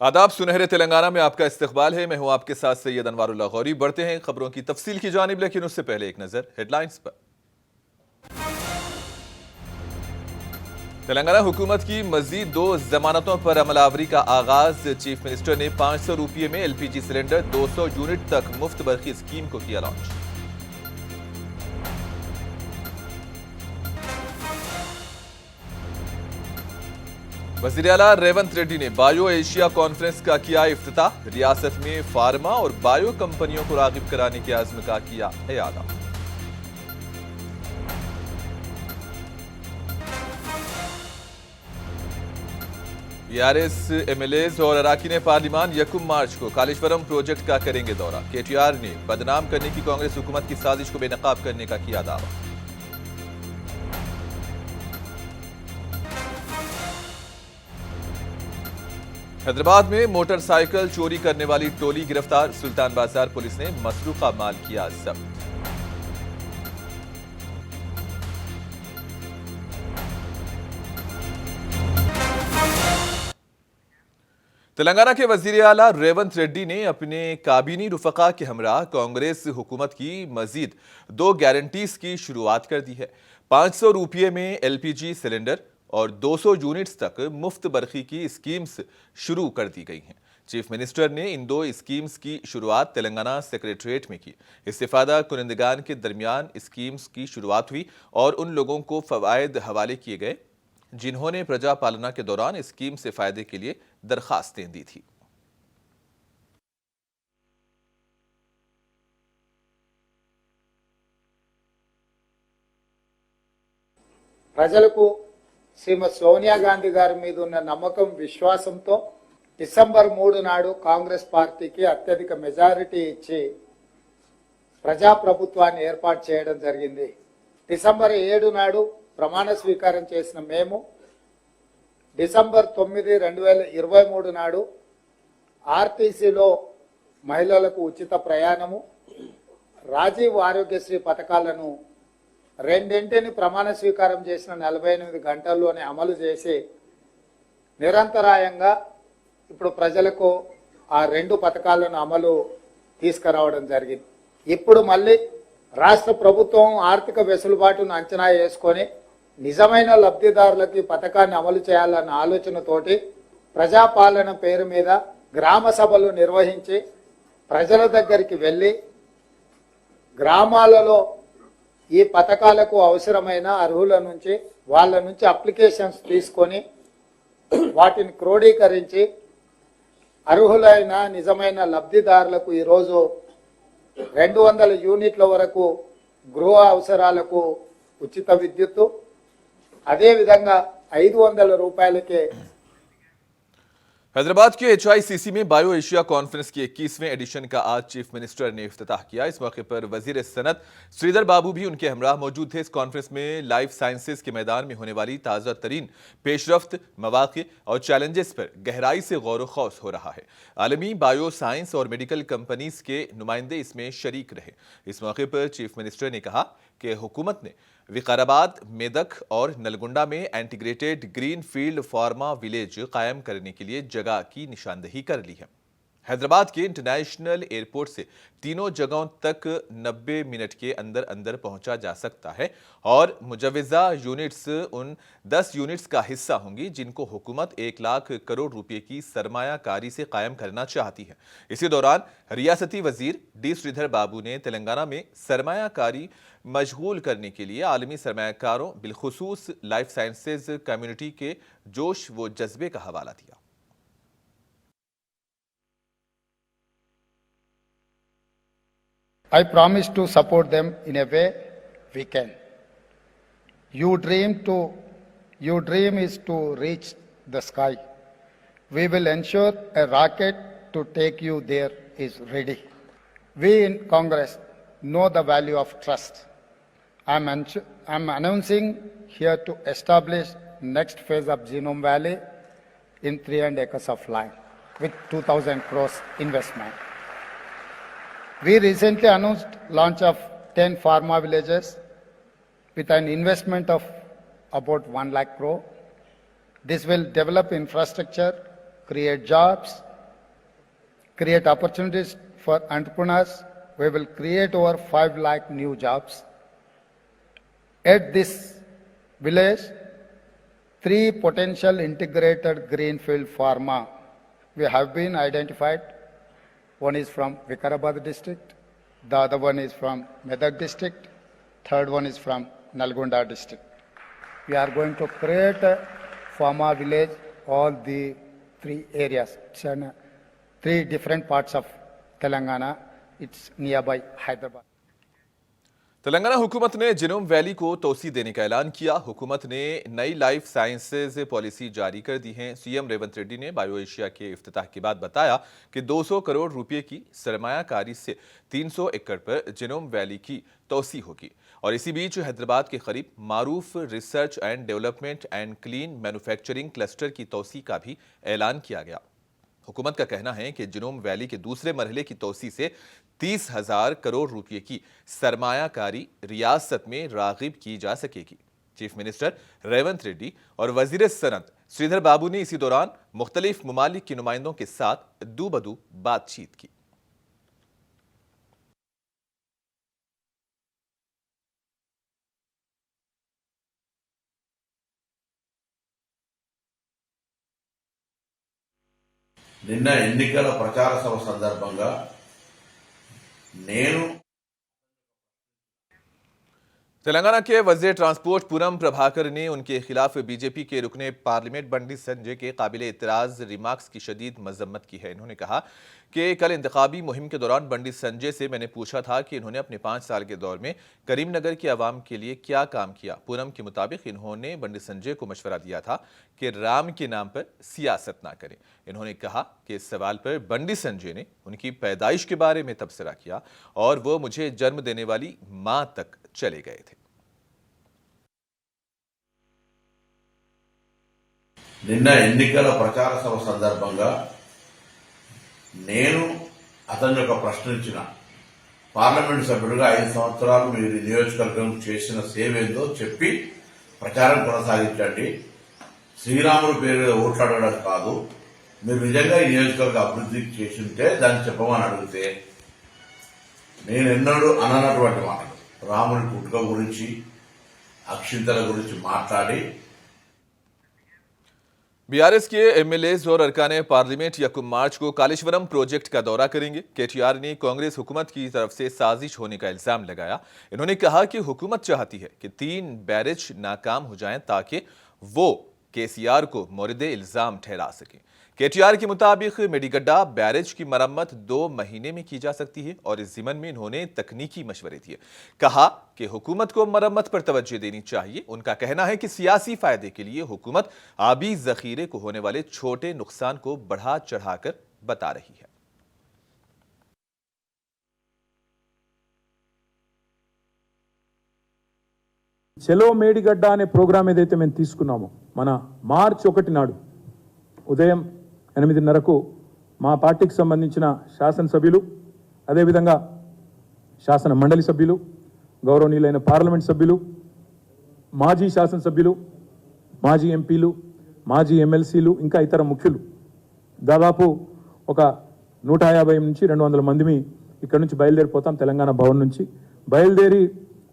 आदाब। सुनहरे तेलंगाना में आपका इस्तकबाल है। मैं हूं आपके साथ सैयद अनवारुल्लाह गौरी। बढ़ते हैं खबरों की तफसील की जानिब, लेकिन उससे पहले एक नजर हेडलाइंस पर। तेलंगाना हुकूमत की मजीद 2 जमानतों पर अमलावरी का आगाज। चीफ मिनिस्टर ने 500 रुपये में LPG सिलेंडर 200 यूनिट तक मुफ्त बरखी स्कीम को किया लॉन्च। वज़ीर आला रेवंत रेड्डी ने बायो एशिया कॉन्फ्रेंस का किया इफ्तिताह। रियासत में फार्मा और बायो कंपनियों को रागिब कराने के आज़्म का किया इआदा। BRS MLAs और अराकीन पार्लिमान 1 मार्च को कालेश्वरम प्रोजेक्ट का करेंगे दौरा। KTR ने बदनाम करने की कांग्रेस हुकूमत की साजिश को बेनकाब करने का किया दावा। हैदराबाद में मोटरसाइकिल चोरी करने वाली टोली गिरफ्तार। सुल्तान बाजार पुलिस ने मसरूका माल किया जब्त। तेलंगाना के वजीर आला रेवंत रेड्डी ने अपने काबीनी रुफका के हमरा कांग्रेस हुकूमत की मजीद 2 गारंटीज की शुरुआत कर दी है। 500 रुपये में LPG सिलेंडर और 200 यूनिट्स तक मुफ्त बरखी की स्कीम्स शुरू कर दी गई हैं। चीफ मिनिस्टर ने इन 2 स्कीम्स की शुरुआत तेलंगाना सेक्रेटरीट में की। इस्तेफादा कुनिंदगान के दरमियान स्कीम्स की शुरुआत हुई और उन लोगों को फवायद हवाले किए गए जिन्होंने प्रजा पालना के दौरान स्कीम से फायदे के लिए दरखास्तें दी थी। ప్రజలకు శ్రీమతి సోనియా గాంధీ గారి మీద ఉన్న నమ్మకం విశ్వాసంతో డిసెంబర్ 3 నాడు కాంగ్రెస్ పార్టీకి అత్యధిక మెజారిటీ ఇచ్చి ప్రజాప్రభుత్వాన్ని ఏర్పాటు చేయడం జరిగింది. డిసెంబర్ 7 నాడు ప్రమాణ స్వీకారం చేసిన మేము డిసెంబర్ 9, 2023 నాడు ఆర్టీసీలో మహిళలకు ఉచిత ప్రయాణము, రాజీవ్ ఆరోగ్యశ్రీ పథకాలను రెండింటిని ప్రమాణ స్వీకారం చేసిన 48 గంటల్లోనే అమలు చేసి నిరంతరాయంగా ఇప్పుడు ప్రజలకు ఆ 2 పథకాలను అమలు తీసుకురావడం జరిగింది. ఇప్పుడు మళ్ళీ రాష్ట్ర ప్రభుత్వం ఆర్థిక వెసులుబాటును అంచనా వేసుకొని నిజమైన లబ్ధిదారులకు పథకాన్ని అమలు చేయాలన్న ఆలోచనతోటి ప్రజాపాలన పేరు మీద గ్రామ సభలు నిర్వహించి ప్రజల దగ్గరికి వెళ్ళి గ్రామాలలో ఈ పథకాలకు అవసరమైన అర్హుల నుంచి వాళ్ళ నుంచి అప్లికేషన్స్ తీసుకొని వాటిని క్రోడీకరించి అర్హులైన నిజమైన లబ్ధిదారులకు ఈరోజు 200 యూనిట్ల వరకు గృహ అవసరాలకు ఉచిత విద్యుత్తు, అదేవిధంగా 500 రూపాయలకే। हैदराबाद के HICC में बायो एशिया कॉन्फ्रेंस की 21वें एडिशन का आज चीफ मिनिस्टर ने इफ्तिताह किया। इस मौके पर वजीर सनत श्रीधर बाबू भी उनके हमरा मौजूद थे। इस कॉन्फ्रेंस में लाइफ साइंसेज के मैदान में होने वाली ताज़ा तरीन पेशरफ्त, मौक़े और चैलेंजेस पर गहराई से गौर व खौस हो रहा है। आलमी बायो साइंस और मेडिकल कंपनीज के नुमाइंदे इसमें शरीक रहे। इस मौके पर चीफ मिनिस्टर ने कहा कि हुकूमत ने विकाराबाद, मेदक और नलगुंडा में integrated green field pharma village कायम करने के लिए जगह की निशानदेही कर ली है। हैदराबाद के इंटरनेशनल एयरपोर्ट से तीनों जगहों तक 90 मिनट के अंदर अंदर पहुंचा जा सकता है और मुजवजा यूनिट्स उन 10 यूनिट्स का हिस्सा होंगी जिनको हुकूमत 1 लाख करोड़ रुपए की सरमायाकारी से कायम करना चाहती है। इसी दौरान रियासती वजीर डी श्रीधर बाबू ने तेलंगाना में सरमायाकारी मशगूल करने के लिए आलमी सरमायाकारों बिलखुसूस लाइफ साइंसेज कम्युनिटी के जोश व जज्बे का हवाला दिया। I promise to support them in a way we can. Your dream is to reach the sky. We will ensure a rocket to take you there is ready. We in Congress know the value of trust. I'm announcing here to establish next phase of Genome Valley in 300 acres of land with 2,000 crores investment. We recently announced launch of 10 pharma villages with an investment of about 1 lakh crore. This will develop infrastructure, create jobs, create opportunities for entrepreneurs. We will create over 5 lakh new jobs. At this village, 3 potential integrated greenfield pharma we have been identified. One is from Vikarabad district, the other one is from Medak district, third one is from Nalgonda district. We are going to create a pharma village, all the 3 areas. It's in 3 different parts of Telangana. It's nearby Hyderabad. Telangana हुकूमत ने genome valley को तोसी देने का ऐलान किया। हुकूमत ने नई लाइफ साइंसेज पॉलिसी जारी कर दी है। सीएम रेवंत रेड्डी ने बायो एशिया के इफ्तिताह के बाद बताया कि 200 करोड़ रुपए की सरमायाकारी से 300 एकड़ पर जिनोम वैली की तोसी होगी। और इसी बीच हैदराबाद के करीब मारूफ research and development and clean manufacturing cluster की तोसी का भी ऐलान किया गया। हुकूमत का कहना है कि जिनोम वैली के दूसरे मरहले की तोसी से 30,000 करोड़ रुपए की सरमायाकारी रियासत में रागिब की जा सकेगी। चीफ मिनिस्टर रेवंत रेड्डी और वजीर सनत श्रीधर बाबू ने इसी दौरान मुख्तलिफ ममालिक के नुमाइंदों के साथ दू-बदू बातचीत की। నిన్న ఎన్నికల ప్రచార సభ సందర్భంగా నేను तेलंगाना के वजीर ट्रांसपोर्ट पूनम प्रभाकर ने उनके खिलाफ बीजेपी के रुकने पार्लियामेंट बंडी संजय के काबिल इतराज रिमार्क्स की शदीद मजम्मत की है। इन्होंने कहा कि कल इंतखाबी मुहिम के दौरान बंडी संजय से मैंने पूछा था कि इन्होंने अपने 5 साल के दौर में करीमनगर की आवाम के लिए क्या काम किया। पूनम के मुताबिक इन्होंने बंडी संजय को मशवरा दिया था कि राम के नाम पर सियासत ना करें। इन्होंने कहा कि इस सवाल पर बंडी संजय ने उनकी पैदाइश के बारे में तबसरा किया और वो मुझे जन्म देने वाली मां तक चले गए थे। నిన్న ఎన్నికల ప్రచార సభ సందర్భంగా నేను అతని యొక్క ప్రశ్నించిన పార్లమెంట్ సభ్యుడిగా 5 సంవత్సరాలు మీరు నియోజకవర్గం చేసిన సేవ ఏందో చెప్పి ప్రచారం కొనసాగించండి। శ్రీరాముడు పేరు మీద ఓట్లాడడం కాదు, మీరు నిజంగా ఈ నియోజకవర్గ అభివృద్ధి చేసింటే దాన్ని చెప్పమని అడిగితే నేను ఎన్నడూ అననటువంటి మాటలు రాముని పుట్టుక గురించి అక్షింతల గురించి మాట్లాడి बीआरएस के एमएलएज और अरकान पार्लियामेंट 1 मार्च को कालेश्वरम प्रोजेक्ट का दौरा करेंगे। केटीआर ने कांग्रेस हुकूमत की तरफ से साजिश होने का इल्जाम लगाया। इन्होंने कहा कि हुकूमत चाहती है कि 3 बैरेज नाकाम हो जाएं ताकि वो केसीआर को मोरिद इल्जाम ठहरा सके। केटीआर के मुताबिक मेडीगड्डा बैरेज की मरम्मत 2 महीने में की जा सकती है और इस जिमन में इन्होंने तकनीकी मशवरे दिए। कहा कि हुकूमत को मरम्मत पर तवज्जो देनी चाहिए। उनका कहना है कि सियासी फायदे के लिए हुकूमत आबी जखीरे को होने वाले छोटे नुकसान को बढ़ा चढ़ाकर बता रही है। చెలో మేడిగడ్డ అనే ప్రోగ్రాం ఏదైతే మేము తీసుకున్నామో మన మార్చి 1 నాడు ఉదయం 8:30కు మా పార్టీకి సంబంధించిన శాసనసభ్యులు అదేవిధంగా శాసన మండలి సభ్యులు గౌరవనీయులైన పార్లమెంట్ సభ్యులు మాజీ శాసనసభ్యులు మాజీ ఎంపీలు మాజీ ఎమ్మెల్సీలు ఇంకా ఇతర ముఖ్యులు దాదాపు ఒక 150 నుంచి 200 మందిమి ఇక్కడ నుంచి బయలుదేరిపోతాం। తెలంగాణ భవన్ నుంచి బయలుదేరి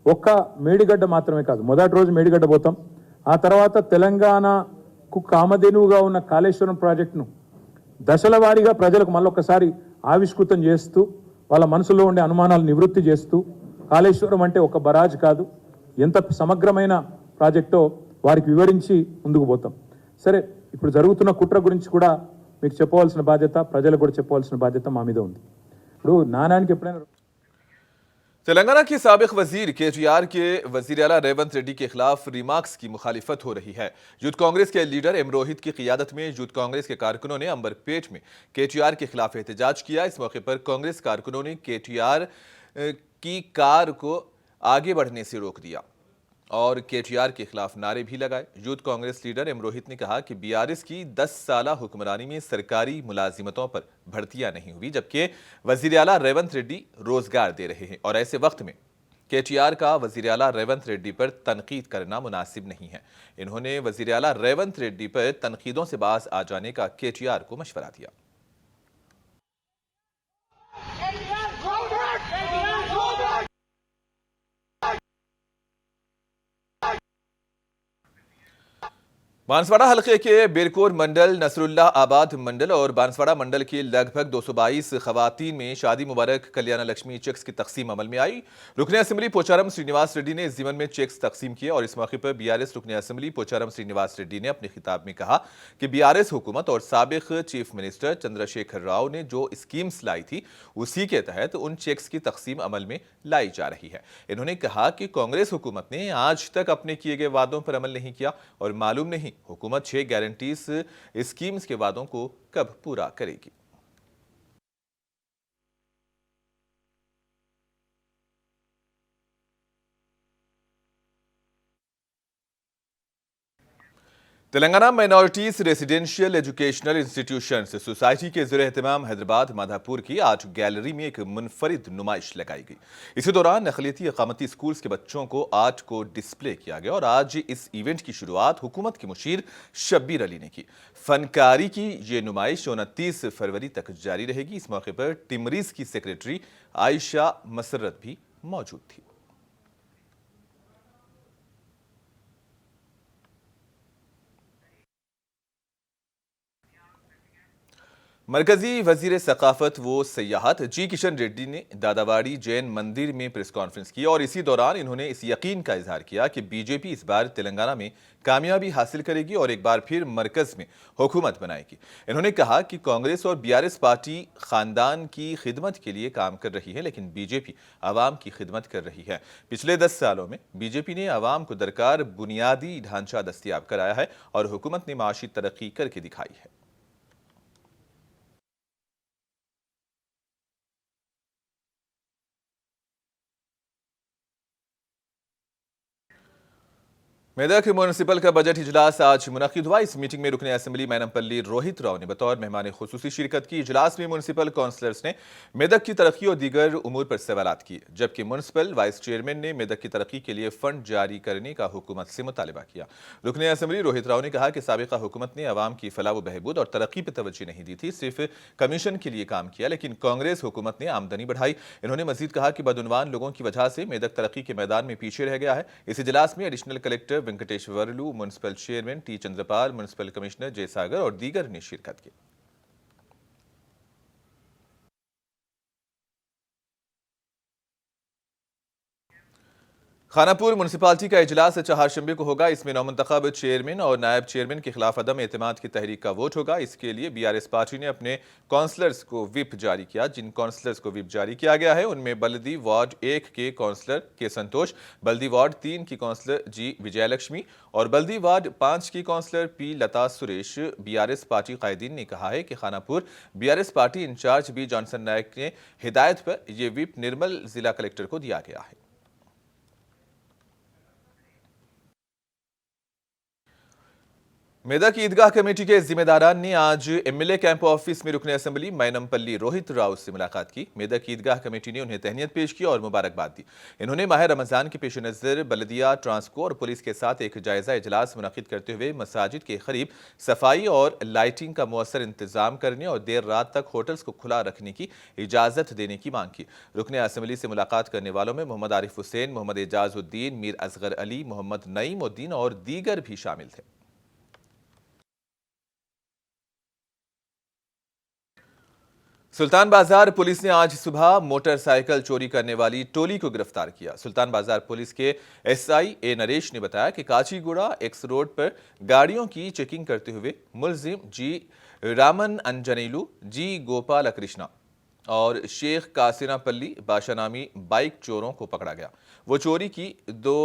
ఒక్క మేడిగడ్డ మాత్రమే కాదు, మొదటి రోజు మేడిగడ్డ పోతాం, ఆ తర్వాత తెలంగాణకు కామధేనువుగా ఉన్న కాళేశ్వరం ప్రాజెక్టును దశల వారీగా ప్రజలకు మళ్ళొకసారి ఆవిష్కృతం చేస్తూ వాళ్ళ మనసులో ఉండే అనుమానాలు నివృత్తి చేస్తూ కాళేశ్వరం అంటే ఒక బరాజ్ కాదు, ఎంత సమగ్రమైన ప్రాజెక్టో వారికి వివరించి ముందుకు పోతాం। సరే, ఇప్పుడు జరుగుతున్న కుట్ర గురించి కూడా మీకు చెప్పవలసిన బాధ్యత, ప్రజలకు కూడా చెప్పవలసిన బాధ్యత మా మీద ఉంది। ఇప్పుడు నానానికి ఎప్పుడైనా तेलंगाना के साबिक वजीर केटीआर के वजीर आला रेवंत रेड्डी के खिलाफ रिमार्क्स की मुखालिफत हो रही है। यूथ कांग्रेस के लीडर एम रोहित की क़ियादत में यूथ कांग्रेस के कारकुनों ने अंबरपेट में केटीआर के खिलाफ एहतजाज किया। इस मौके पर कांग्रेस कारकुनों ने केटीआर की कार को आगे बढ़ने से रोक दिया और केटीआर के खिलाफ नारे भी लगाए। Youth Congress leader M Rohit ने कहा कि बीआरएस की 10 साला हुक्मरानी में सरकारी मुलाजिमतों पर भर्तियां नहीं हुई, जबकि वजीर आला रेवंत रेड्डी रोजगार दे रहे हैं और ऐसे वक्त में केटीआर का वजीर आला रेवंत रेड्डी पर तनकीद करना मुनासिब नहीं है। इन्होंने वजीर आला रेवंत रेड्डी पर तनकीदों से बाज आ जाने का केटीआर को मशवरा दिया। बांसवाड़ा हलके के बिरकोर मंडल, नसरुल्लाह आबाद मंडल और बांसवाड़ा मंडल के लगभग 222 खवातीन में शादी मुबारक कल्याण लक्ष्मी चेक्स की तकसीम अमल में आई। रुकने असेंबली पोचारम श्रीनिवास रेड्डी ने इस जीवन में चेक्स तकसीम किए और इस मौके पर बीआरएस रुकने असेंबली पोचारम श्रीनिवास रेड्डी ने अपने खिताब में कहा कि बीआरएस हुकूमत और साबिक चीफ मिनिस्टर चंद्रशेखर राव ने जो स्कीम्स लाई थी उसी के तहत उन चेक्स की तकसीम अमल में लाई जा रही है। इन्होंने कहा कि कांग्रेस हुकूमत ने आज तक अपने किए गए वादों पर अमल नहीं किया और मालूम नहीं हुकूमत 6 गारंटीज स्कीम्स के वादों को कब पूरा करेगी। Telangana minorities residential educational institutions society के ज़रिए एहतमाम हैदराबाद माधापुर की आज गैलरी में एक मुनफरिद नुमाइश लगाई गई। इसी दौरान अक़लियती अक़ामती स्कूल्स के बच्चों को आर्ट को डिस्प्ले किया गया और आज इस इवेंट की शुरुआत हुकूमत के मुशीर शब्बीर अली ने की। फनकारी की ये नुमाइश 29 फरवरी तक जारी रहेगी। इस मौके पर टिमरीज की सेक्रेटरी आयशा मसरत भी मौजूद थी। मरकजी वजीर सकाफत व सयाहत जी किशन रेड्डी ने दादावाड़ी जैन मंदिर में प्रेस कॉन्फ्रेंस की और इसी दौरान इन्होंने इस यकीन का इजहार किया कि बीजेपी इस बार तेलंगाना में कामयाबी हासिल करेगी और एक बार फिर मरकज में हुकूमत बनाएगी। इन्होंने कहा कि कांग्रेस और बीआरएस पार्टी खानदान की खिदमत के लिए काम कर रही है, लेकिन बीजेपी आवाम की खिदमत कर रही है। पिछले 10 सालों में बीजेपी ने आवाम को दरकार बुनियादी ढांचा दस्तयाब कराया है और हुकूमत ने माशी तरक्की करके दिखाई है। मेदक म्यूनिसिपल का बजट इजलास आज मुनक्किद हुआ। इस मीटिंग में रुकने असेंबली मैनमपल्ली रोहित राव ने बतौर मेहमान खुसूसी शिरकत की। इजलास में म्यूनिसिपल काउंसलर्स ने मेदक की तरक्की और दीगर उमूर पर सवालात किए, जबकि म्यूनिसिपल वाइस चेयरमैन ने मेदक की तरक्की के लिए फंड जारी करने का हुकूमत से मुतालबा किया। रुकने असेंबली रोहित राव ने कहा कि साबिका हुकूमत ने अवाम की फलाह व बहबूद और तरक्की पर तवज्जो नहीं दी थी, सिर्फ कमीशन के लिए काम किया, लेकिन कांग्रेस हुकूमत ने आमदनी बढ़ाई। इन्होंने मजीद कहा कि बदउनवान लोगों की वजह से मेदक तरक्की के मैदान में पीछे रह गया है। इस इजलास में additional collector Venkateswarlu, municipal chairman T Chandrapal, municipal commissioner जय सागर और दीगर ने शिरकत की। खानापुर म्यूनिसिपालिटी का इजलास चहारशंबे को होगा। इसमें नौमुंतखब चेयरमैन और नायब चेयरमैन के खिलाफ अदम एतमाद की तहरीक का वोट होगा। इसके लिए बीआरएस पार्टी ने अपने काउंसलर्स को व्हिप जारी किया। जिन काउंसलर्स को व्हिप जारी किया गया है उनमें बल्दी वार्ड 1 के काउंसलर के संतोष, बल्दी वार्ड 3 की काउंसलर जी विजयलक्ष्मी और बल्दी वार्ड 5 की councillor P Lata Suresh. BRS party कायदीन ने कहा है कि Khanapur BRS party in charge B Johnson Naik के हिदायत पर यह व्हिप निर्मल जिला कलेक्टर को दिया गया है। मेदक ईदगाह कमेटी के जिम्मेदारान ने आज एमएलए कैंप ऑफिस में रुकने असेंबली मैनमपल्ली रोहित राव से मुलाकात की। मेदक ईदगाह कमेटी ने उन्हें तहनीत पेश की और मुबारकबाद दी। इन्होंने माह रमजान के पेश नज़र बल्दिया, ट्रांसको और पुलिस के साथ एक जायजा इजलास मुनक्किद करते हुए मसाजिद के करीब सफाई और लाइटिंग का मुअस्सर इंतजाम करने और देर रात तक होटल्स को खुला रखने की इजाज़त देने की मांग की। रुकने असेंबली से मुलाकात करने वालों में मोहम्मद आरिफ हुसैन, मोहम्मद एजाजुद्दीन, मीर असगर अली, मोहम्मद नईमुद्दीन और दीगर भी शामिल थे। सुल्तान बाजार पुलिस ने आज सुबह मोटरसाइकिल चोरी करने वाली टोली को गिरफ्तार किया। सुल्तान बाजार पुलिस के एसआई ए नरेश ने बताया कि काचीगुड़ा एक्स रोड पर गाड़ियों की चेकिंग करते हुए मुलजिम जी रामन अंजनेलू, जी गोपाल कृष्णा और शेख कासिनापल्ली बादशाह नामी बाइक चोरों को पकड़ा गया। वो चोरी की 2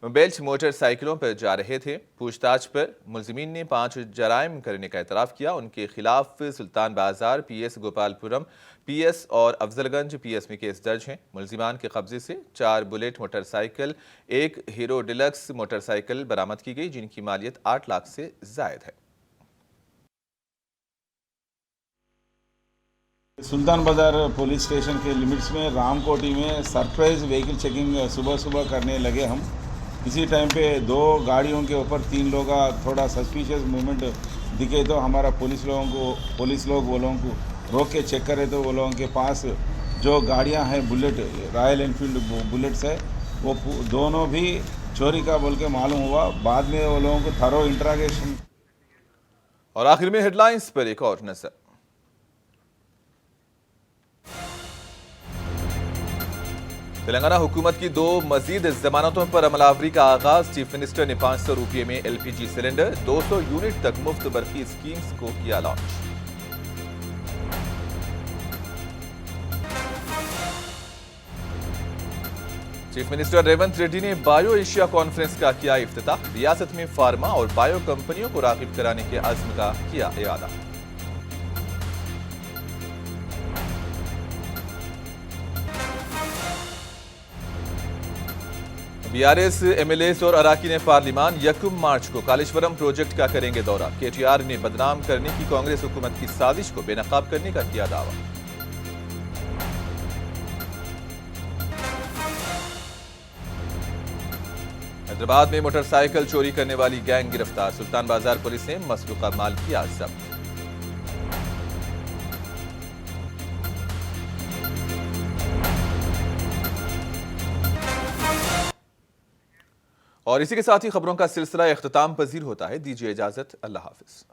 बेल्ट मोटरसाइकिलों पर जा रहे थे। पूछताछ पर मुलजिमीन ने 5 जराइम करने का एतराफ़ किया। उनके खिलाफ सुल्तान बाजार पीएस, गोपालपुरम पीएस और अफजलगंज पीएस में केस दर्ज हैं। मुलजिमान के कब्जे से 4 bullet motorcycle, 1 hero deluxe motorcycle बरामद की गई, जिनकी मालियत 8 लाख से जायद है। सुल्तान बाजार पुलिस स्टेशन के लिमिट्स में रामकोटी में सरप्राइज व्हीकल चेकिंग सुबह सुबह करने लगे हम। इसी टाइम पे 2 गाड़ियों के ऊपर 3 लोग का थोड़ा सस्पिशियस मूवमेंट दिखे तो हमारा पुलिस लोग वो लोगों को रोक के चेक करे तो वो लोगों के पास जो गाड़ियां हैं बुलेट, रॉयल एनफील्ड बुलेट्स है, वो दोनों भी चोरी का बोल के मालूम हुआ। बाद में वो लोगों को थरो इंट्रागेशन। और आखिर में हेडलाइंस पर एक और नजर। तेलंगाना हुकूमत की 2 मजीद जमानतों पर अमलावरी का आगाज। चीफ मिनिस्टर ने 500 रुपये में LPG सिलेंडर, 200 यूनिट तक मुफ्त बरकी स्कीम्स को किया launch. Chief minister Revanth Reddy ने बायो एशिया कॉन्फ्रेंस का किया इफ्तिताह। रियासत में फार्मा और बायो कंपनियों को राग़िब कराने के अज़्म का किया इरादा। BRS MLAs और अराकीन पार्लिमान 1 मार्च को कालेश्वरम प्रोजेक्ट का करेंगे दौरा। KTR ने बदनाम करने की कांग्रेस हुकूमत की साजिश को बेनकाब करने का किया दावा। हैदराबाद में मोटरसाइकिल चोरी करने वाली गैंग गिरफ्तार। सुल्तान बाजार पुलिस ने मसरूका माल किया जब्त। और इसी के साथ ही खबरों का सिलसिला इख्तिताम पजीर होता है। दीजिए इजाजत, अल्लाह हाफिज।